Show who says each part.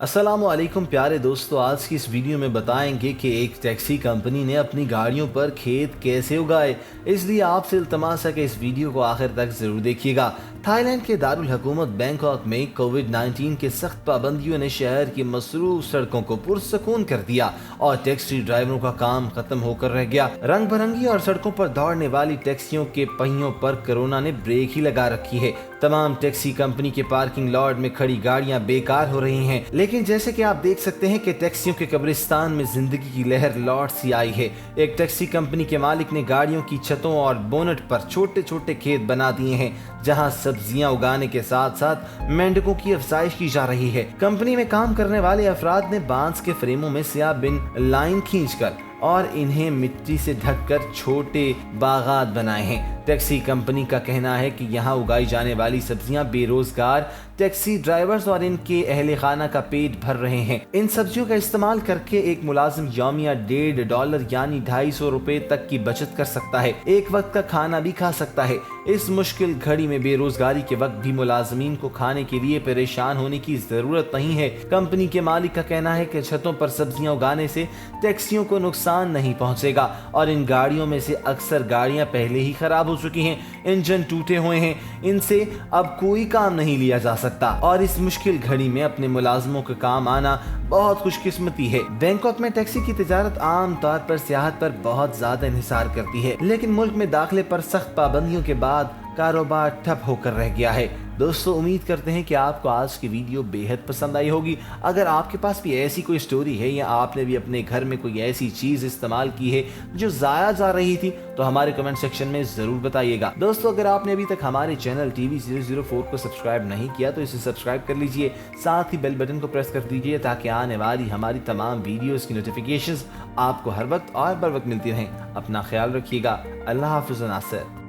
Speaker 1: अस्सलामु अलैकुम प्यारे दोस्तों, आज की इस वीडियो में बताएंगे कि एक टैक्सी कंपनी ने अपनी गाड़ियों पर खेत कैसे उगाए। इसलिए आपसे इल्तमास है कि इस वीडियो को आखिर तक जरूर देखिएगा। थाईलैंड के दारुल हुकूमत बैंकॉक में कोविड-19 के सख्त पाबंदियों ने शहर की मसरूफ सड़कों को पुरसकून कर दिया और टैक्सी ड्राइवरों का काम खत्म होकर रह गया। रंग बिरंगी और सड़कों पर दौड़ने वाली टैक्सियों के पहियों पर कोरोना ने ब्रेक ही लगा रखी है। तमाम टैक्सी कंपनी के पार्किंग लॉट में खड़ी गाड़ियां बेकार हो रही हैं। लेकिन जैसे कि आप देख सकते हैं कि टैक्सियों के कब्रिस्तान में जिंदगी की लहर लौट सी आई है। एक टैक्सी कंपनी के मालिक ने गाड़ियों की छतों और बोनट पर छोटे छोटे खेत बना दिए हैं, जहां सब्जियां उगाने के साथ साथ मेंढकों की अफजाइश की जा रही है। कंपनी में काम करने वाले अफराद ने बांस के फ्रेमों में सोयाबीन लाइन खींचकर और इन्हें मिट्टी से ढककर छोटे बागात बनाए हैं। टैक्सी कंपनी का कहना है कि यहाँ उगाई जाने वाली सब्जियां बेरोजगार टैक्सी ड्राइवर्स और इनके अहले खाना का पेट भर रहे हैं। इन सब्जियों का इस्तेमाल करके एक मुलाजिम यौमिया $1.5 यानी $250 तक की बचत कर सकता है। एक वक्त का खाना भी खा सकता है। इस मुश्किल घड़ी में बेरोजगारी के वक्त भी मुलाजमीन को खाने के लिए परेशान होने की जरूरत नहीं है। कंपनी के मालिक का कहना है कि छतों पर सब्जियां उगाने से टैक्सियों को नुकसान नहीं पहुंचेगा और इन गाड़ियों में से अक्सर गाड़ियां पहले ही खराब हो चुकी हैं, इंजन टूटे हुए हैं, इनसे अब कोई काम नहीं लिया जा सकता और इस मुश्किल घड़ी में अपने मुलाजमों का काम आना बहुत खुशकिस्मती है। बैंकॉक में टैक्सी की तिजारत आम तौर पर सियाहत पर बहुत ज्यादा इंहिसार करती है, लेकिन मुल्क में दाखिले पर सख्त पाबंदियों के बाद कारोबार ठप होकर रह गया है। दोस्तों, उम्मीद करते हैं कि आपको आज की वीडियो बेहद पसंद आई होगी। अगर आपके पास भी ऐसी कोई स्टोरी है या आपने भी अपने घर में कोई ऐसी चीज इस्तेमाल की है जो जाया जा रही थी, तो हमारे कमेंट सेक्शन में जरूर बताइएगा। दोस्तों, अगर आपने अभी तक हमारे चैनल TV 004 को सब्सक्राइब नहीं किया तो इसे सब्सक्राइब कर लीजिए, साथ ही बेल बटन को प्रेस कर दीजिए ताकि आने वाली हमारी तमाम वीडियोस की नोटिफिकेशंस आपको हर वक्त और बर वक्त मिलती रहें। अपना ख्याल रखिएगा। अल्लाह हाफिज़ नासिर।